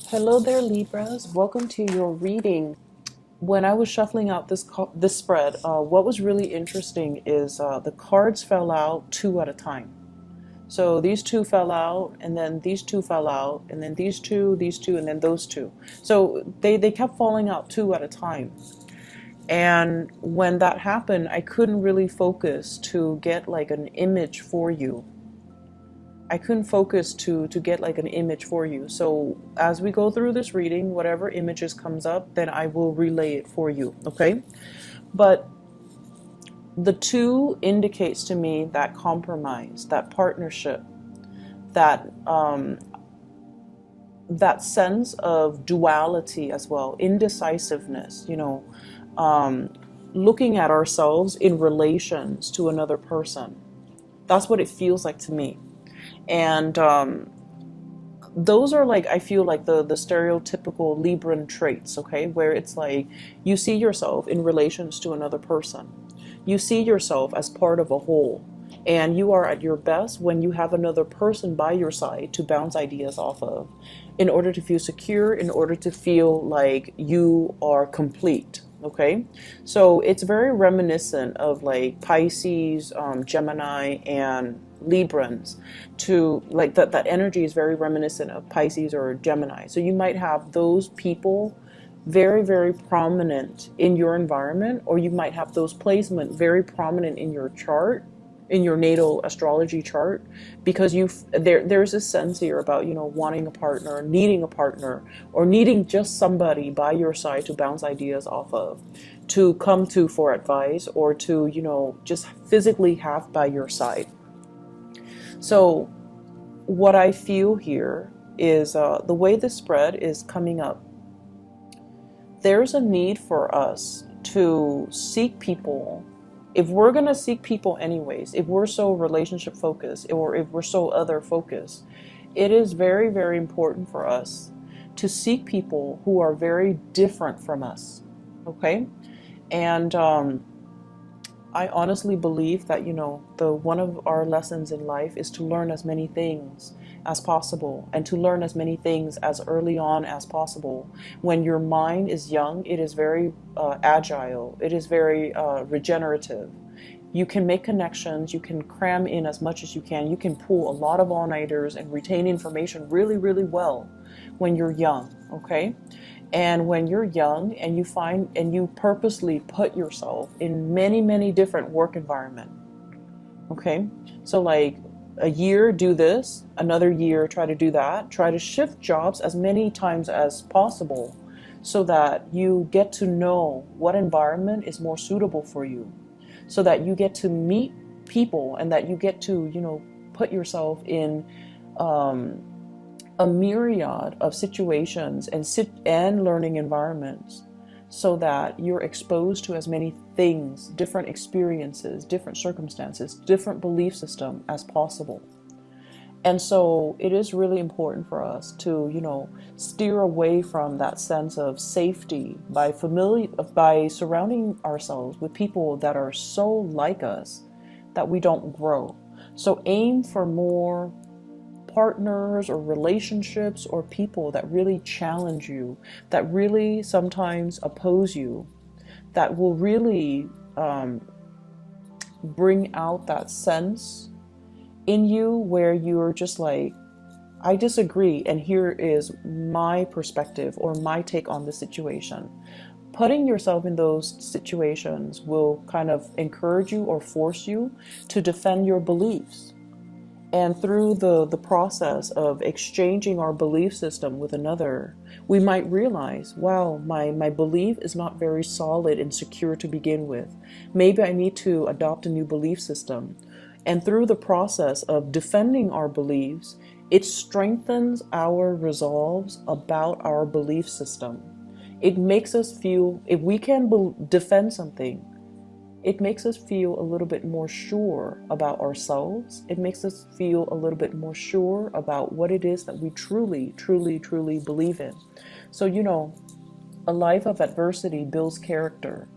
Hello there, Libras. Welcome to your reading. When I was shuffling out this spread, what was really interesting is the cards fell out two at a time. So these two fell out, and then these two fell out, and then these two, and then those two. So they kept falling out two at a time. And when that happened, I couldn't really focus to get like an image for you. I couldn't focus to get like an image for you. So as we go through this reading, whatever images comes up, then I will relay it for you, okay? But the two indicates to me that compromise, that partnership, that that sense of duality as well, indecisiveness, looking at ourselves in relations to another person. That's what it feels like to me. And those are like, I feel like the stereotypical Libran traits, okay, where it's like you see yourself in relations to another person. You see yourself as part of a whole, and you are at your best when you have another person by your side to bounce ideas off of, in order to feel secure, in order to feel like you are complete. Okay, so it's very reminiscent of like Pisces, Gemini, and Librans. To like that energy is very reminiscent of Pisces or Gemini. So you might have those people very, very prominent in your environment, or you might have those placement very prominent in your chart, in your natal astrology chart, because there's a sense here about wanting a partner, needing a partner, or needing just somebody by your side to bounce ideas off of, to come to for advice, or to just physically have by your side. So what I feel here is the way the spread is coming up, there's a need for us to seek people. If we're going to seek people anyways, if we're so relationship focused, or if we're so other focused, it is very, very important for us to seek people who are very different from us. Okay? And I honestly believe that, the one of our lessons in life is to learn as many things as possible, and to learn as many things as early on as possible. When your mind is young, it is very agile. It is very regenerative. You can make connections. You can cram in as much as you can. You can pull a lot of all-nighters and retain information really, really well when you're young, okay? And when you're young and you find and you purposely put yourself in many, many different work environments, okay? So like a year do this, another year try to do that, try to shift jobs as many times as possible, so that you get to know what environment is more suitable for you, so that you get to meet people, and that you get to put yourself in a myriad of situations and learning environments, so that you're exposed to as many things, different experiences, different circumstances, different belief system as possible. And so it is really important for us to, steer away from that sense of safety by surrounding ourselves with people that are so like us that we don't grow. So aim for more partners or relationships or people that really challenge you, that really sometimes oppose you, that will really bring out that sense in you where you're just like, I disagree, and here is my perspective or my take on the situation. Putting yourself in those situations will kind of encourage you or force you to defend your beliefs. And through the process of exchanging our belief system with another, we might realize, wow, my belief is not very solid and secure to begin with. Maybe I need to adopt a new belief system. And through the process of defending our beliefs, it strengthens our resolves about our belief system. It makes us feel, if we can defend something, it makes us feel a little bit more sure about ourselves. It makes us feel a little bit more sure about what it is that we truly, truly, truly believe in. So, a life of adversity builds character.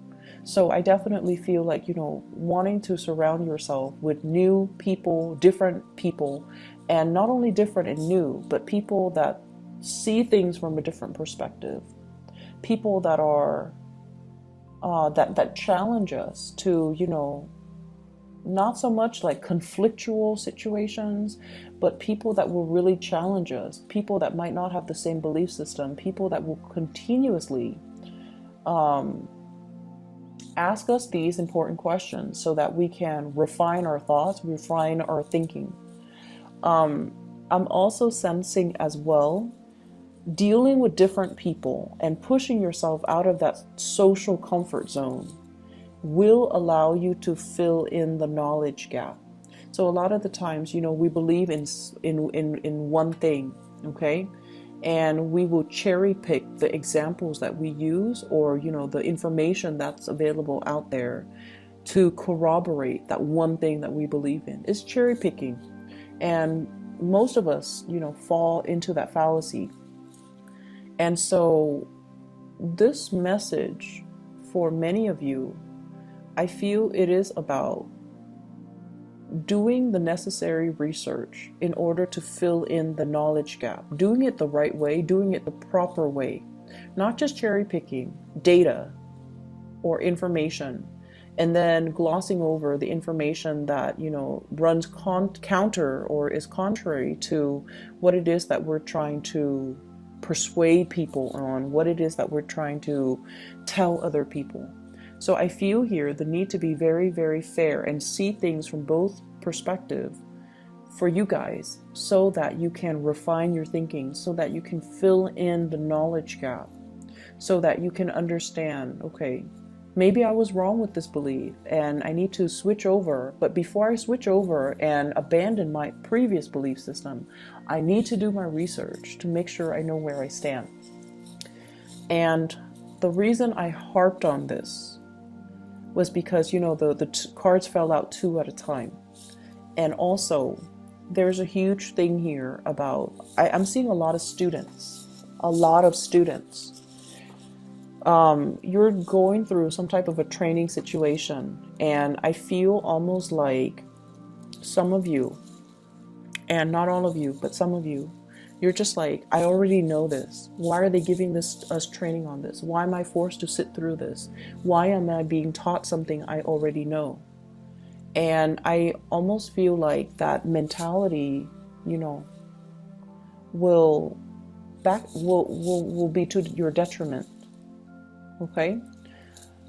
So I definitely feel like, wanting to surround yourself with new people, different people, and not only different and new, but people that see things from a different perspective. People that are that challenge us to, not so much like conflictual situations, but people that will really challenge us, people that might not have the same belief system, people that will continuously ask us these important questions so that we can refine our thoughts, refine our thinking. I'm also sensing as well, dealing with different people and pushing yourself out of that social comfort zone will allow you to fill in the knowledge gap. So a lot of the times, we believe in one thing, okay? And we will cherry pick the examples that we use, or, the information that's available out there to corroborate that one thing that we believe in. It's cherry picking. And most of us, fall into that fallacy. And so this message for many of you, I feel it is about doing the necessary research in order to fill in the knowledge gap, doing it the right way, doing it the proper way, not just cherry picking data or information and then glossing over the information that, runs counter or is contrary to what it is that we're trying to persuade people on, what it is that we're trying to tell other people. So I feel here the need to be very, very fair and see things from both perspectives for you guys, so that you can refine your thinking, so that you can fill in the knowledge gap, so that you can understand, okay, maybe I was wrong with this belief and I need to switch over. But before I switch over and abandon my previous belief system, I need to do my research to make sure I know where I stand. And the reason I harped on this was because, the cards fell out two at a time. And also, there's a huge thing here about, I'm seeing a lot of students. You're going through some type of a training situation, and I feel almost like some of you, and not all of you, but some of you, you're just like, I already know this. Why are they giving us training on this? Why am I forced to sit through this? Why am I being taught something I already know? And I almost feel like that mentality, will be to your detriment. Okay?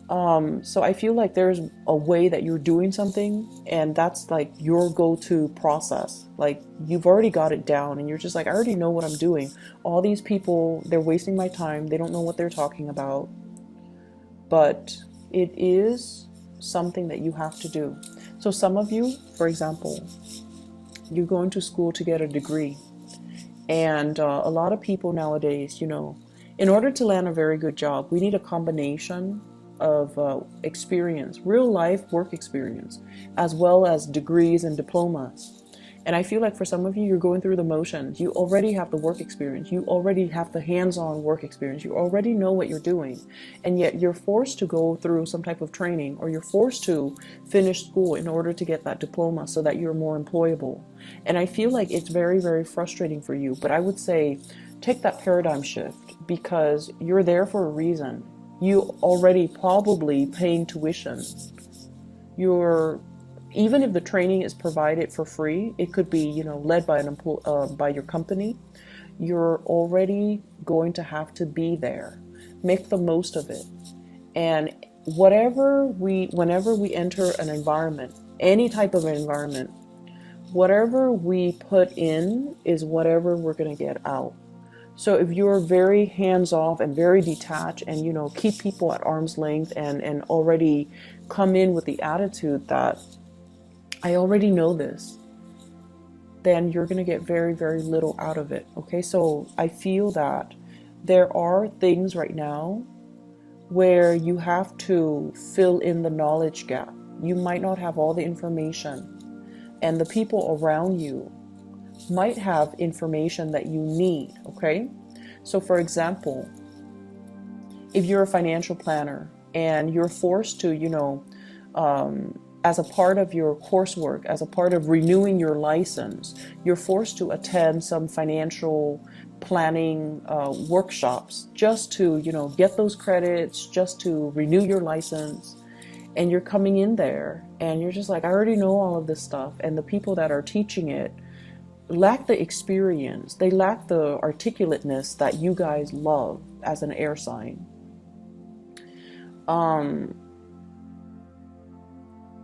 So I feel like there's a way that you're doing something, and that's like your go-to process. Like, you've already got it down and you're just like, I already know what I'm doing. All these people, they're wasting my time. They don't know what they're talking about. But it is something that you have to do. So some of you, for example, you're going to school to get a degree. And a lot of people nowadays, in order to land a very good job, we need a combination of experience, real life work experience, as well as degrees and diplomas. And I feel like for some of you, you're going through the motions. You already have the work experience. You already have the hands-on work experience. You already know what you're doing. And yet you're forced to go through some type of training, or you're forced to finish school in order to get that diploma so that you're more employable. And I feel like it's very, very frustrating for you. But I would say take that paradigm shift, because you're there for a reason. You already probably paying tuition. Even if the training is provided for free, it could be, led by by your company. You're already going to have to be there. Make the most of it. And whenever we enter an environment, any type of environment, whatever we put in is whatever we're going to get out. So if you're very hands-off and very detached and, keep people at arm's length and already come in with the attitude that I already know this, then you're going to get very, very little out of it. Okay, so I feel that there are things right now where you have to fill in the knowledge gap. You might not have all the information, and the people around you might have information that you need. Okay, so for example, if you're a financial planner and you're forced to, as a part of your coursework, as a part of renewing your license, you're forced to attend some financial planning workshops just to, get those credits, just to renew your license. And you're coming in there and you're just like, I already know all of this stuff. And the people that are teaching it lack the experience. They lack the articulateness that you guys love as an air sign.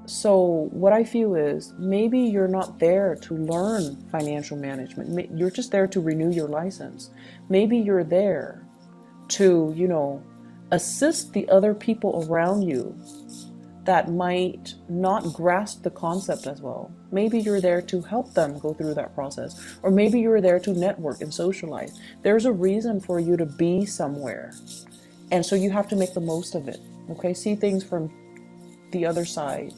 So what I feel is maybe you're not there to learn financial management. You're just there to renew your license. Maybe you're there to, assist the other people around you that might not grasp the concept as well. Maybe you're there to help them go through that process. Or maybe you're there to network and socialize. There's a reason for you to be somewhere. And so you have to make the most of it. Okay, see things from the other side.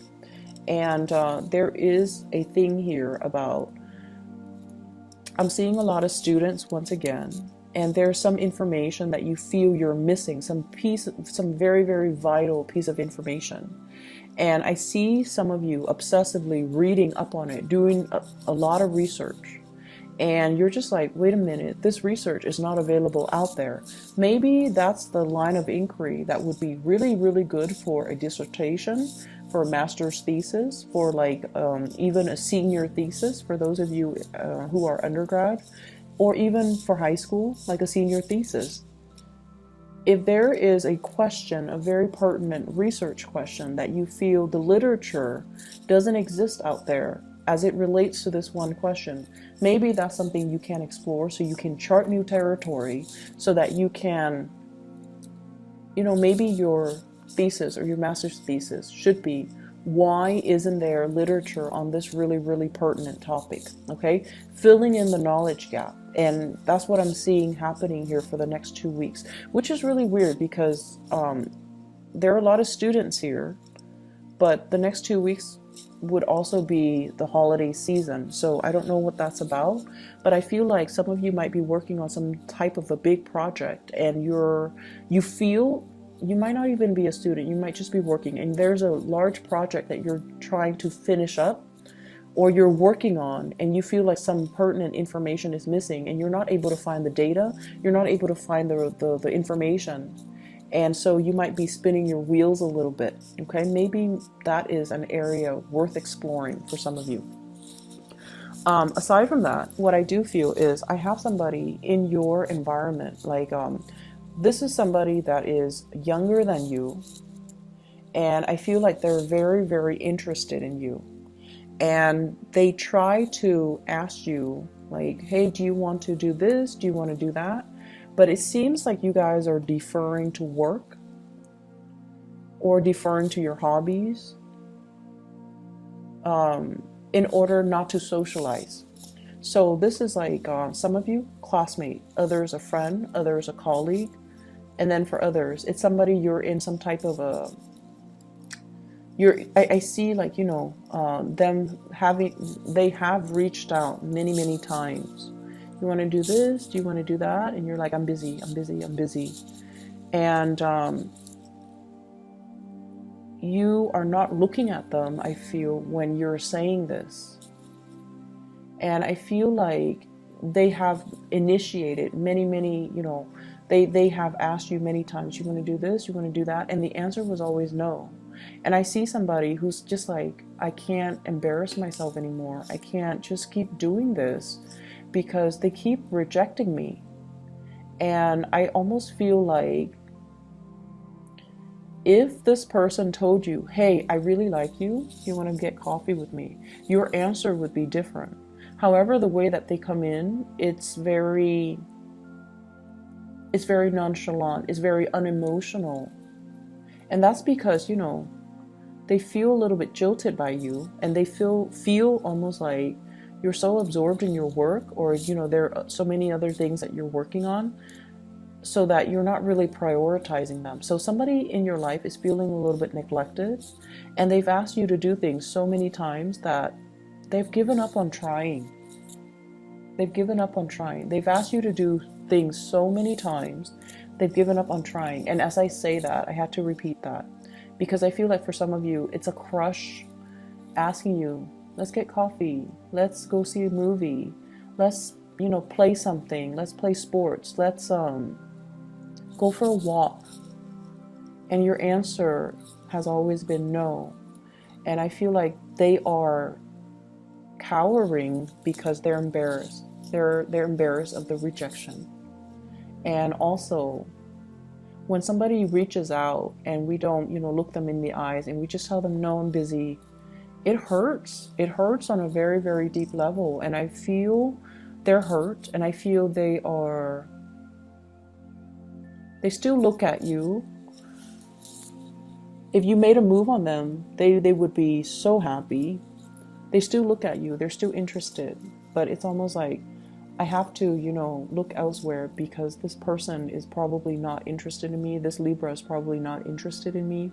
And there is a thing here about, I'm seeing a lot of students once again, and there's some information that you feel you're missing, some very, very vital piece of information. And I see some of you obsessively reading up on it, doing a lot of research. And you're just like, wait a minute, this research is not available out there. Maybe that's the line of inquiry that would be really, really good for a dissertation, for a master's thesis, for even a senior thesis for those of you who are undergrad, or even for high school, like a senior thesis. If there is a question, a very pertinent research question that you feel the literature doesn't exist out there as it relates to this one question, maybe that's something you can explore so you can chart new territory so that you can, maybe your thesis or your master's thesis should be, why isn't there literature on this really, really pertinent topic? Okay, filling in the knowledge gap. And that's what I'm seeing happening here for the next 2 weeks, which is really weird because there are a lot of students here, but the next 2 weeks would also be the holiday season. So I don't know what that's about, but I feel like some of you might be working on some type of a big project, and you feel you might not even be a student, you might just be working, and there's a large project that you're trying to finish up or you're working on, and you feel like some pertinent information is missing and you're not able to find the data, you're not able to find the information. And so you might be spinning your wheels a little bit. Okay, maybe that is an area worth exploring for some of you. Aside from that, what I do feel is I have somebody in your environment, this is somebody that is younger than you, and I feel like they're very, very interested in you. And they try to ask you, like, hey, do you want to do this? Do you want to do that? But it seems like you guys are deferring to work or deferring to your hobbies in order not to socialize. So this is like some of you, classmate, others a friend, others a colleague. And then for others, it's somebody you're in some type of I see they have reached out many, many times. You want to do this? Do you want to do that? And you're like, I'm busy. And you are not looking at them, I feel, when you're saying this. And I feel like they have initiated many, they have asked you many times, you want to do this? You want to do that? And the answer was always no. And I see somebody who's just like, I can't embarrass myself anymore. I can't just keep doing this because they keep rejecting me. And I almost feel like if this person told you, hey, I really like you, you want to get coffee with me, your answer would be different. However, the way that they come in, it's very nonchalant, it's very unemotional. And that's because, they feel a little bit jilted by you, and they feel almost like you're so absorbed in your work, or, there are so many other things that you're working on, so that you're not really prioritizing them. So somebody in your life is feeling a little bit neglected, and they've asked you to do things so many times that they've given up on trying. They've asked you to do things so many times, they've given up on trying. And as I say that, I had to repeat that, because I feel like for some of you, it's a crush asking you, let's get coffee, let's go see a movie, let's play something. Let's play sports. Let's go for a walk. And your answer has always been no. And I feel like they are cowering because they're embarrassed. They're embarrassed of the rejection. And also, when somebody reaches out and we don't, look them in the eyes and we just tell them, no, I'm busy, it hurts. It hurts on a very, very deep level. And I feel they're hurt, and I feel they still look at you. If you made a move on them, they would be so happy. They still look at you. They're still interested. But it's almost like, I have to, look elsewhere because this person is probably not interested in me. This Libra is probably not interested in me.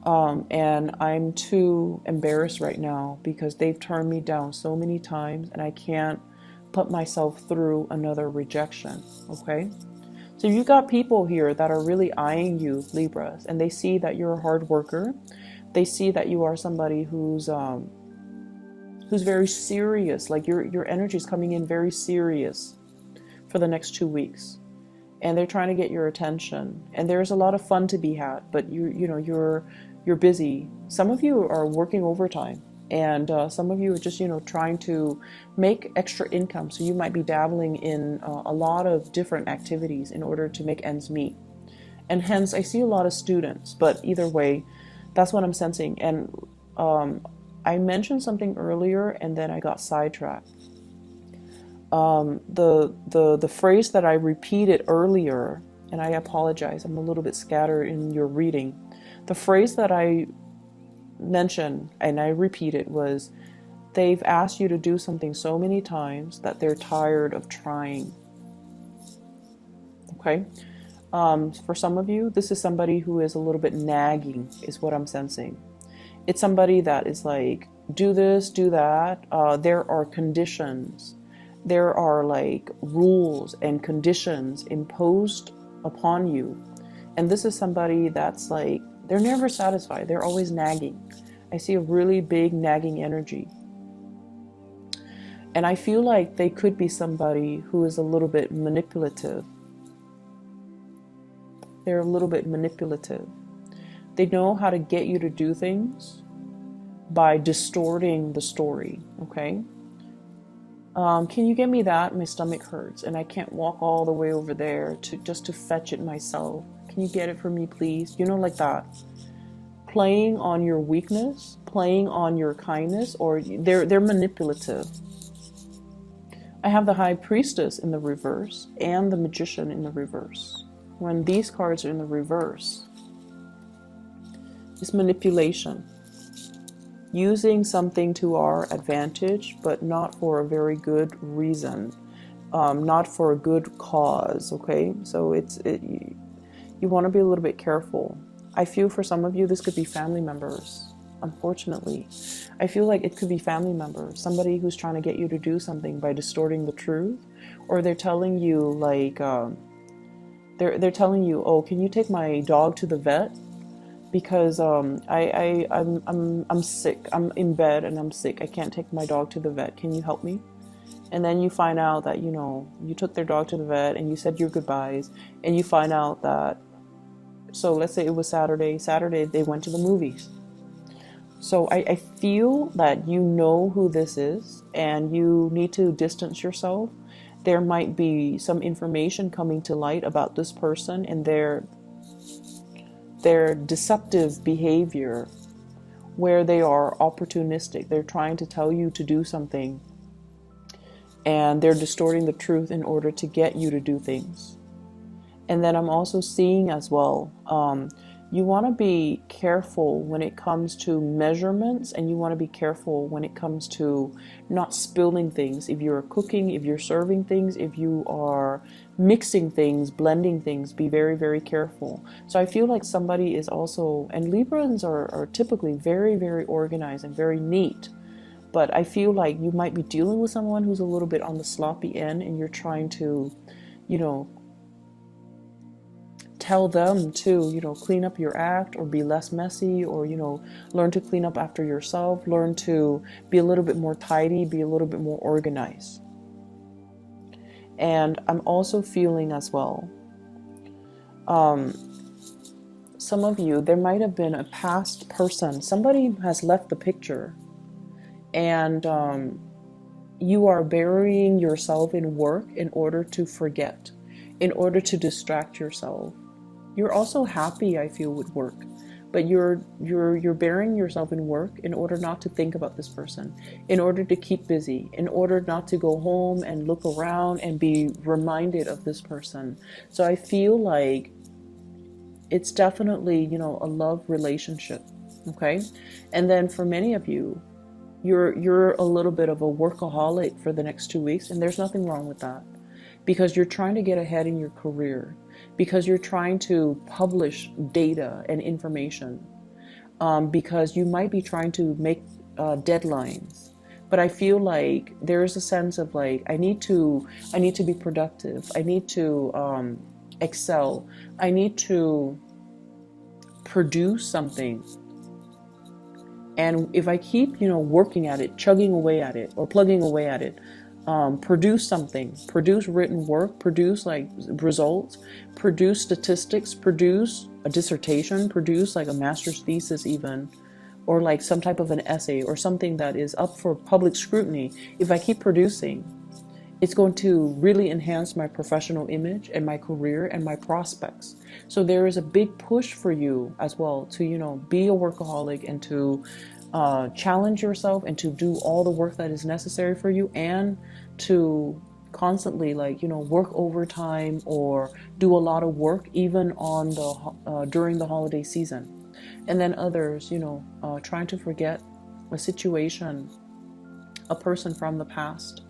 And I'm too embarrassed right now because they've turned me down so many times and I can't put myself through another rejection. Okay. So you got people here that are really eyeing you, Libras, and they see that you're a hard worker. They see that you are somebody who's very serious. Like your energy is coming in very serious for the next 2 weeks, and they're trying to get your attention. And there's a lot of fun to be had, but you're busy. Some of you are working overtime, and some of you are just trying to make extra income. So you might be dabbling in a lot of different activities in order to make ends meet. And hence, I see a lot of students. But either way, that's what I'm sensing. And I mentioned something earlier, and then I got sidetracked. The phrase that I repeated earlier, and I apologize, I'm a little bit scattered in your reading. The phrase that I mentioned and I repeated was, they've asked you to do something so many times that they're tired of trying. Okay. For some of you, this is somebody who is a little bit nagging, is what I'm sensing. It's somebody that is like, do this, do that. There are conditions. There are like rules and conditions imposed upon you. And this is somebody that's like, they're never satisfied. They're always nagging. I see a really big nagging energy. And I feel like they could be somebody who is a little bit manipulative. They're a little bit manipulative. They know how to get you to do things by distorting the story, okay? Can you get me that? My stomach hurts and I can't walk all the way over there just to fetch it myself. Can you get it for me, please? Like that. Playing on your weakness, playing on your kindness, or they're manipulative. I have the High Priestess in the reverse and the Magician in the reverse. When these cards are in the reverse, it's manipulation. Using something to our advantage, but not for a very good reason, not for a good cause, okay? So you want to be a little bit careful. I feel for some of you, this could be family members, unfortunately. I feel like it could be family members, somebody who's trying to get you to do something by distorting the truth, or they're telling you like, they're telling you, oh, can you take my dog to the vet? Because I'm sick. I'm in bed and I'm sick. I can't take my dog to the vet. Can you help me? And then you find out that, you took their dog to the vet and you said your goodbyes, and you find out that, so let's say it was Saturday. Saturday, they went to the movies. So I feel that you know who this is and you need to distance yourself. There might be some information coming to light about this person and their deceptive behavior, where they are opportunistic. They're trying to tell you to do something and they're distorting the truth in order to get you to do things. And then I'm also seeing as well, you want to be careful when it comes to measurements, and you want to be careful when it comes to not spilling things. If you're cooking, if you're serving things, if you are mixing things, blending things, be very, very careful. So I feel like somebody is also, and Librans are typically very, very organized and very neat. But I feel like you might be dealing with someone who's a little bit on the sloppy end, and you're trying to, tell them to, clean up your act or be less messy, or, learn to clean up after yourself, learn to be a little bit more tidy, be a little bit more organized. And I'm also feeling as well, some of you, there might have been a past person, somebody has left the picture, and you are burying yourself in work in order to forget, in order to distract yourself. You're also happy, I feel, with work, but you're burying yourself in work in order not to think about this person, in order to keep busy, in order not to go home and look around and be reminded of this person. So I feel like it's definitely, a love relationship, okay? And then for many of you, you're a little bit of a workaholic for the next 2 weeks, and there's nothing wrong with that, because you're trying to get ahead in your career, because you're trying to publish data and information, because you might be trying to make deadlines. But I feel like there is a sense of like, I need to be productive. I need to excel. I need to produce something. And if I keep, working at it, chugging away at it, or plugging away at it, produce something, produce written work, produce like results, produce statistics, produce a dissertation, produce like a master's thesis even, or like some type of an essay or something that is up for public scrutiny. If I keep producing, it's going to really enhance my professional image and my career and my prospects. So there is a big push for you as well to, be a workaholic and to challenge yourself and to do all the work that is necessary for you, and to constantly work overtime or do a lot of work even on the during the holiday season. And then others, trying to forget a situation, a person from the past,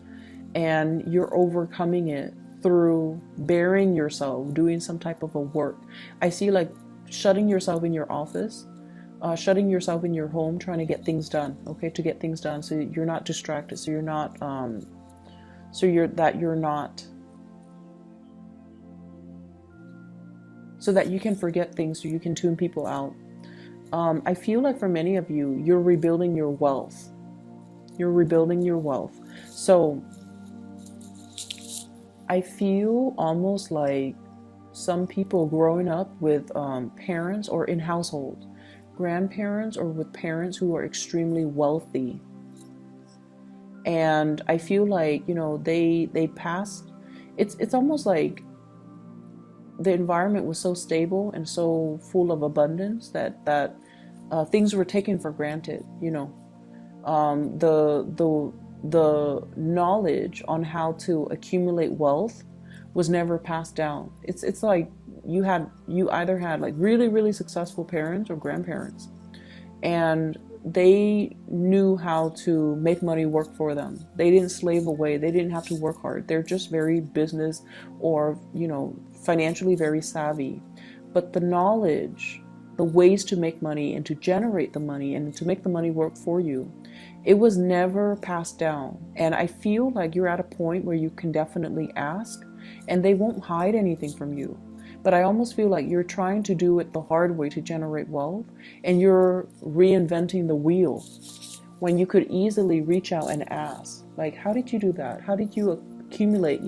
and you're overcoming it through burying yourself, doing some type of a work. I see like shutting yourself in your office, shutting yourself in your home, trying to get things done, okay, to get things done so you're not distracted, so you're not, so that you can forget things, so you can tune people out. I feel like for many of you, you're rebuilding your wealth. You're rebuilding your wealth. So I feel almost like some people growing up with parents or in households, grandparents, or with parents who are extremely wealthy. And I feel like, they passed, it's almost like the environment was so stable and so full of abundance that things were taken for granted, the knowledge on how to accumulate wealth was never passed down. It's like you either had like really, really successful parents or grandparents, and they knew how to make money work for them. They didn't slave away. They didn't have to work hard. They're just very business or, financially very savvy. But the knowledge, the ways to make money and to generate the money and to make the money work for you, it was never passed down. And I feel like you're at a point where you can definitely ask, and they won't hide anything from you. But I almost feel like you're trying to do it the hard way to generate wealth, and you're reinventing the wheel when you could easily reach out and ask, like, how did you do that? How did you accumulate,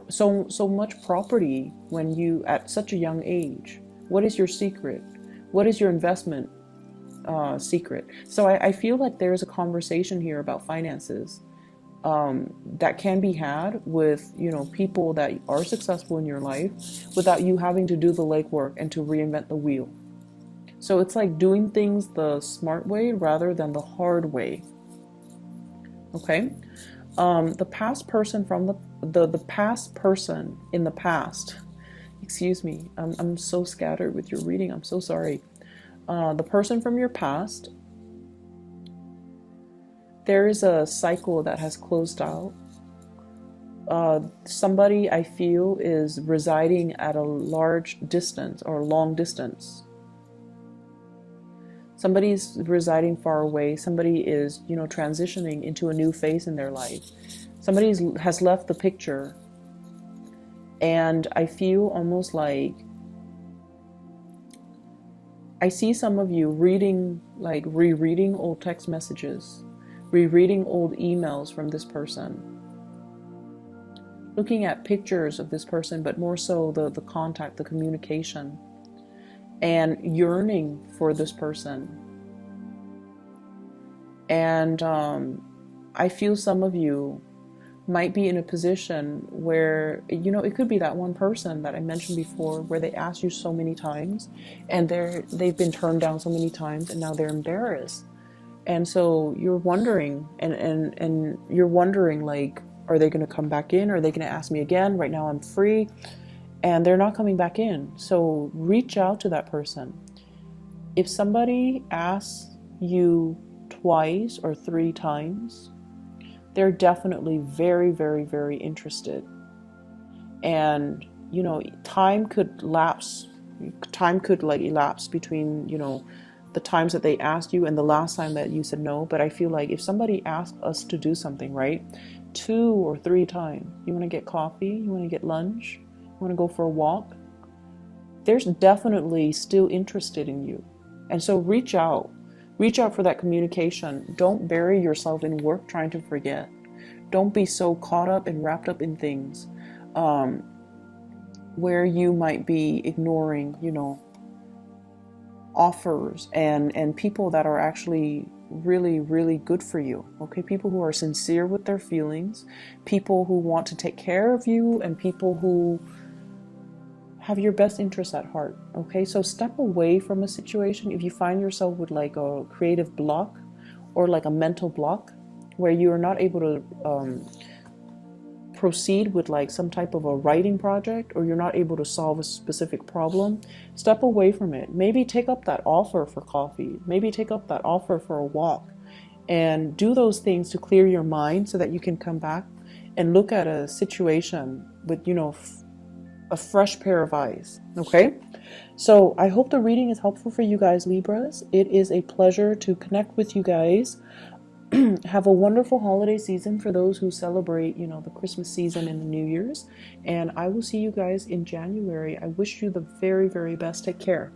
so much property when you at such a young age? What is your secret? What is your investment secret? So I feel like there's a conversation here about finances that can be had with, people that are successful in your life without you having to do the legwork and to reinvent the wheel. So it's like doing things the smart way rather than the hard way. Okay? The past person from the past person in the past, excuse me, I'm so scattered with your reading, I'm so sorry. The person from your past, there is a cycle that has closed out. Somebody, I feel, is residing at a large distance or long distance. Somebody's residing far away. Somebody is, transitioning into a new phase in their life. Somebody has left the picture. And I feel almost like I see some of you reading, like rereading old text messages, rereading old emails from this person, looking at pictures of this person, but more so the contact, the communication, and yearning for this person. And I feel some of you might be in a position where, you know, it could be that one person that I mentioned before where they asked you so many times and they've been turned down so many times and now they're embarrassed. And so you're wondering and you're wondering, like, are they going to come back in? Are they going to ask me again? Right now I'm free. And they're not coming back in. So reach out to that person. If somebody asks you twice or 3 times, they're definitely very, very, very interested. And, you know, time could lapse. Time could like elapse between, you know, the times that they asked you and the last time that you said no. But I feel like if somebody asked us to do something, right, 2 or 3 times, you want to get coffee, you want to get lunch, you want to go for a walk, there's definitely still interested in you. And so reach out. Reach out for that communication. Don't bury yourself in work trying to forget. Don't be so caught up and wrapped up in things where you might be ignoring, you know, offers and people that are actually really, really good for you. Okay, people who are sincere with their feelings, people who want to take care of you, and people who have your best interests at heart. Okay, so step away from a situation if you find yourself with like a creative block or like a mental block where you are not able to proceed with like some type of a writing project, or you're not able to solve a specific problem. Step away from it. Maybe take up that offer for coffee, maybe take up that offer for a walk, and do those things to clear your mind so that you can come back and look at a situation with, you know, a fresh pair of eyes. Okay, so I hope the reading is helpful for you guys, Libras. It is a pleasure to connect with you guys. Have a wonderful holiday season for those who celebrate, you know, the Christmas season and the New Year's, and I will see you guys in January. I wish you the very, very best. Take care.